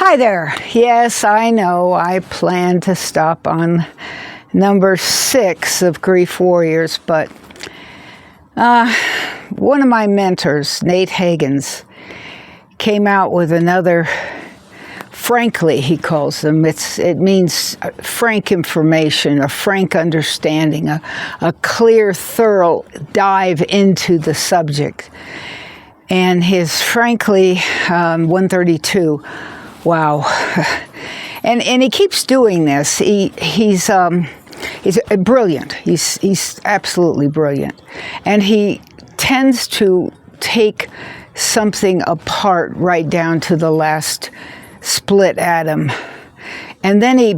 Hi there. Yes, I know I plan to stop on number 6 of Grief Warriors, but one of my mentors, Nate Hagens, came out with another, frankly, he calls them. It means frank information, a frank understanding, a clear, thorough dive into the subject. And his frankly 132. Wow. And he keeps doing this. He's brilliant. He's absolutely brilliant. And he tends to take something apart right down to the last split atom. And then he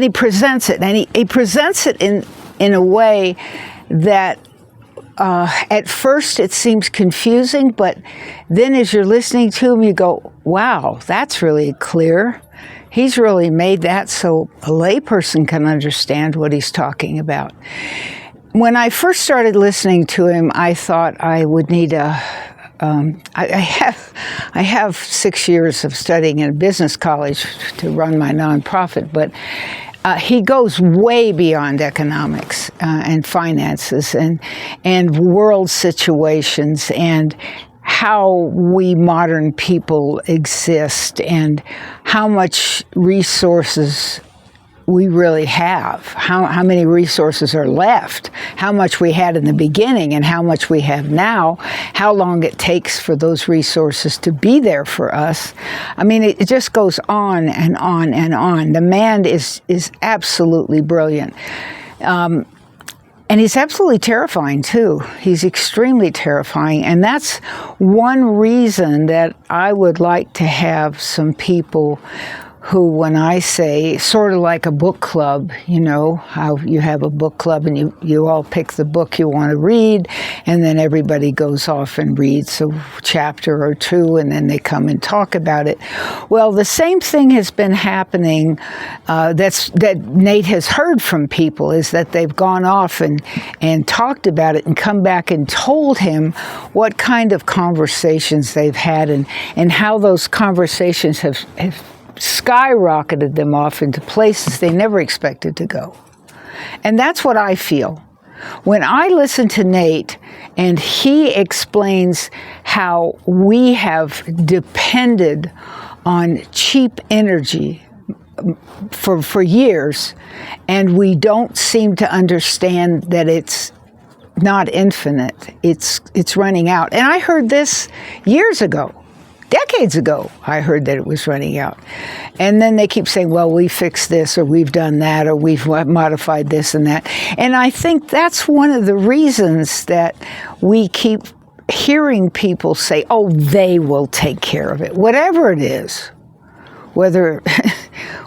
presents it. And he presents it in a way that at first it seems confusing, but then as you're listening to him, you go, wow, that's really clear. He's really made that so a layperson can understand what he's talking about. When I first started listening to him, I thought I would need I have 6 years of studying in a business college to run my nonprofit, but he goes way beyond economics and finances and world situations and how we modern people exist and how much resources we really have, how many resources are left, how much we had in the beginning and how much we have now, how long it takes for those resources to be there for us. I mean, it just goes on and on and on. The man is absolutely brilliant. And he's absolutely terrifying, too. He's extremely terrifying. And that's one reason that I would like to have some people who, when I say, sort of like a book club, you know, how you have a book club and you all pick the book you want to read, and then everybody goes off and reads a chapter or two, and then they come and talk about it. Well, the same thing has been happening that Nate has heard from people, is that they've gone off and talked about it and come back and told him what kind of conversations they've had and how those conversations have skyrocketed them off into places they never expected to go. And that's what I feel. When I listen to Nate and he explains how we have depended on cheap energy for years, and we don't seem to understand that it's not infinite, it's running out. And I heard this years ago. Decades ago, I heard that it was running out. And then they keep saying, well, we fixed this, or we've done that, or we've modified this and that. And I think that's one of the reasons that we keep hearing people say, oh, they will take care of it, whatever it is, whether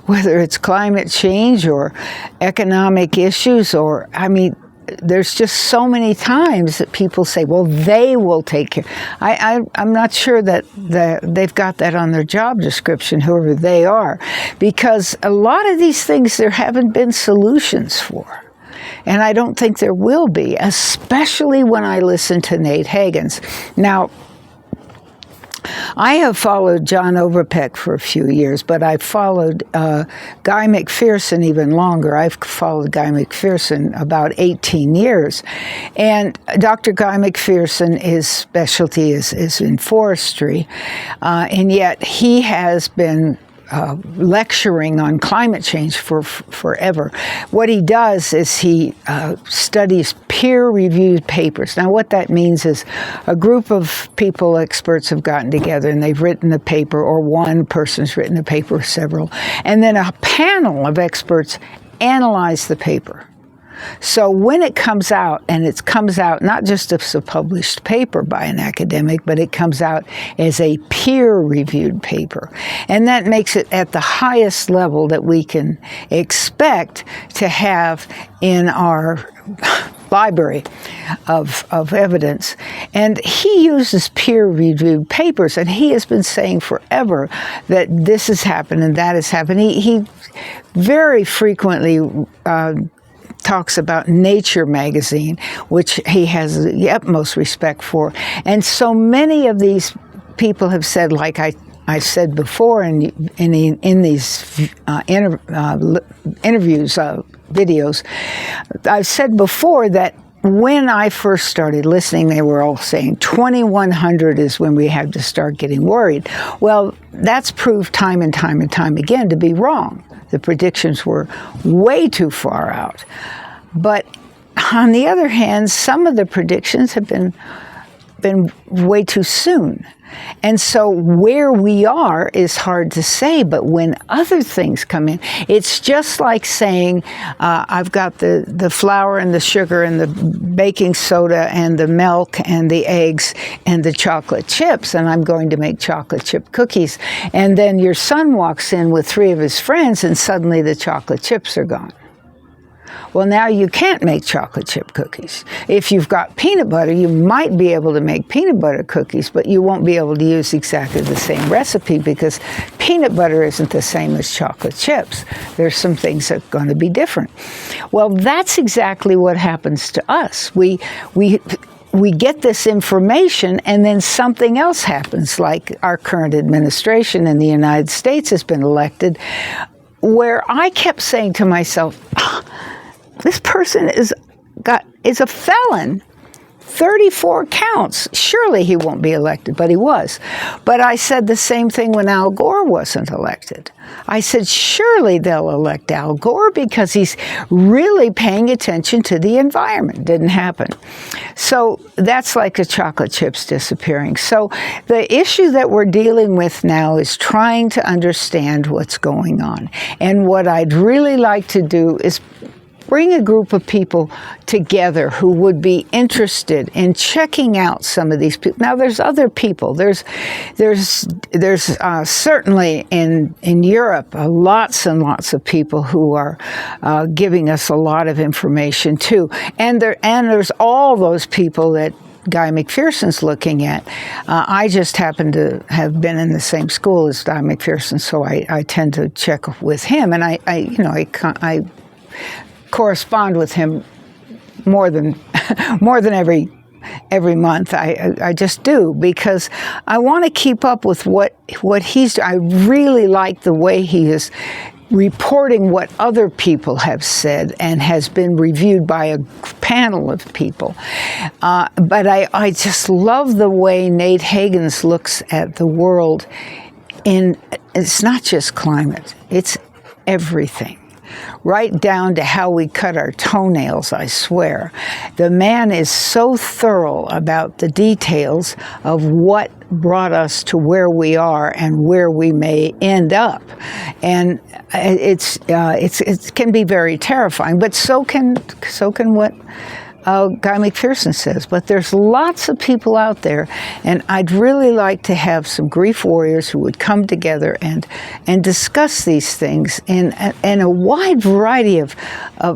it's climate change or economic issues, or, I mean, there's just so many times that people say, well, they will take care. I'm not sure that they've got that on their job description, whoever they are, because a lot of these things there haven't been solutions for. And I don't think there will be, especially when I listen to Nate Hagens. Now, I have followed John Overpeck for a few years, but I've followed Guy McPherson even longer. I've followed Guy McPherson about 18 years. And Dr. Guy McPherson, his specialty is in forestry, and yet he has been lecturing on climate change for forever. What he does is he studies peer-reviewed papers. Now, what that means is a group of people, experts, have gotten together and they've written a paper, or one person's written a paper, several, and then a panel of experts analyze the paper. So when it comes out, and it comes out not just as a published paper by an academic, but it comes out as a peer-reviewed paper. And that makes it at the highest level that we can expect to have in our library of evidence. And he uses peer-reviewed papers, and he has been saying forever that this has happened and that has happened. He very frequently talks about Nature magazine, which he has the utmost respect for. And so many of these people have said, like I I said before in these interviews, videos, I've said before that when I first started listening, they were all saying 2100 is when we have to start getting worried. Well, that's proved time and time and time again to be wrong. The predictions were way too far out. But on the other hand, some of the predictions have been way too soon. And so where we are is hard to say, but when other things come in, it's just like saying, I've got the flour and the sugar and the baking soda and the milk and the eggs and the chocolate chips, and I'm going to make chocolate chip cookies. And then your son walks in with 3 of his friends, and suddenly the chocolate chips are gone. Well, now you can't make chocolate chip cookies. If you've got peanut butter, you might be able to make peanut butter cookies, but you won't be able to use exactly the same recipe because peanut butter isn't the same as chocolate chips. There's some things that are going to be different. Well, that's exactly what happens to us. We get this information and then something else happens, like our current administration in the United States has been elected, where I kept saying to myself, this person is a felon, 34 counts. Surely he won't be elected, but he was. But I said the same thing when Al Gore wasn't elected. I said, surely they'll elect Al Gore because he's really paying attention to the environment. Didn't happen. So that's like the chocolate chips disappearing. So the issue that we're dealing with now is trying to understand what's going on. And what I'd really like to do is bring a group of people together who would be interested in checking out some of these people. Now, there's other people. There's certainly in Europe lots and lots of people who are giving us a lot of information too. And there's all those people that Guy McPherson's looking at. I just happen to have been in the same school as Guy McPherson, so I tend to check with him, and I correspond with him more than every month. I just do, because I want to keep up with what he's. I really like the way he is reporting what other people have said and has been reviewed by a panel of people. But I just love the way Nate Hagens looks at the world. It's not just climate, it's everything. Right down to how we cut our toenails, I swear. The man is so thorough about the details of what brought us to where we are and where we may end up. And it can be very terrifying, but so can what Guy McPherson says. But there's lots of people out there, and I'd really like to have some grief warriors who would come together and discuss these things in a wide variety of.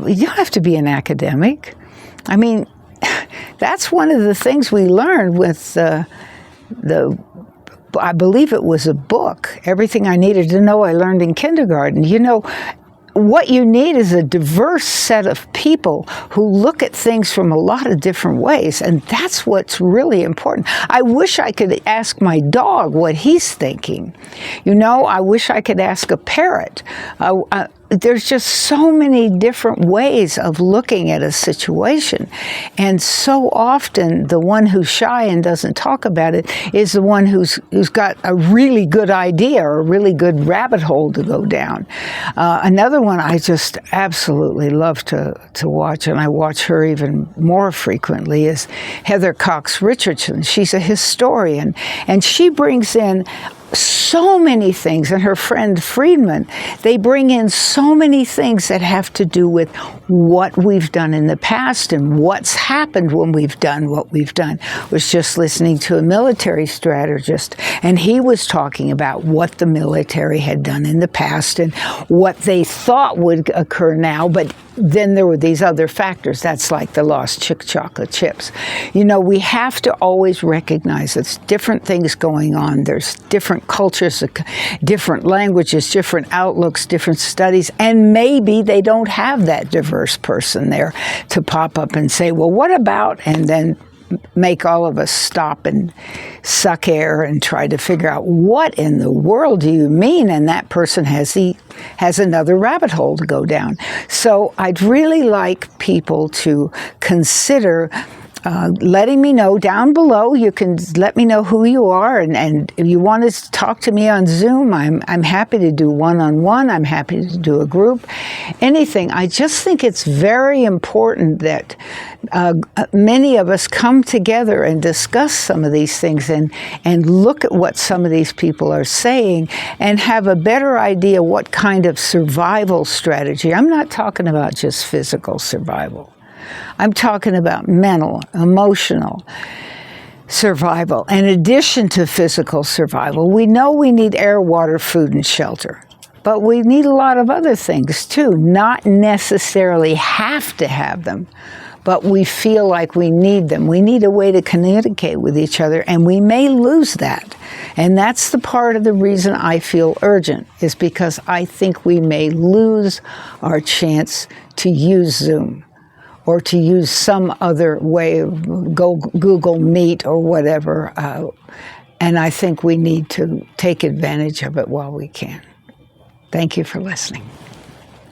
You don't have to be an academic. I mean, that's one of the things we learned with I believe it was a book, Everything I Needed to Know I Learned in Kindergarten. You know, what you need is a diverse set of people who look at things from a lot of different ways, and that's what's really important. I wish I could ask my dog what he's thinking. You know, I wish I could ask a parrot. There's just so many different ways of looking at a situation. And so often the one who's shy and doesn't talk about it is the one who's got a really good idea or a really good rabbit hole to go down. Another one I just absolutely love to watch, and I watch her even more frequently, is Heather Cox Richardson. She's a historian, and she brings in so many things, and her friend Friedman, they bring in so many things that have to do with what we've done in the past and what's happened when we've done what we've done. I was just listening to a military strategist, and he was talking about what the military had done in the past and what they thought would occur now, but then there were these other factors. That's like the lost chocolate chips. You know, we have to always recognize there's different things going on. There's different cultures, different languages, different outlooks, different studies, and maybe they don't have that diverse person there to pop up and say, well, what about, and then make all of us stop and suck air and try to figure out what in the world do you mean, and that person has another rabbit hole to go down. So I'd really like people to consider letting me know down below. You can let me know who you are, and if you want to talk to me on Zoom, I'm happy to do one-on-one. I'm happy to do a group, anything. I just think it's very important that many of us come together and discuss some of these things and look at what some of these people are saying and have a better idea what kind of survival strategy. I'm not talking about just physical survival. I'm talking about mental, emotional survival. In addition to physical survival, we know we need air, water, food, and shelter. But we need a lot of other things too, not necessarily have to have them, but we feel like we need them. We need a way to communicate with each other, and we may lose that. And that's the part of the reason I feel urgent, is because I think we may lose our chance to use Zoom, or to use some other way of Google Meet or whatever. And I think we need to take advantage of it while we can. Thank you for listening.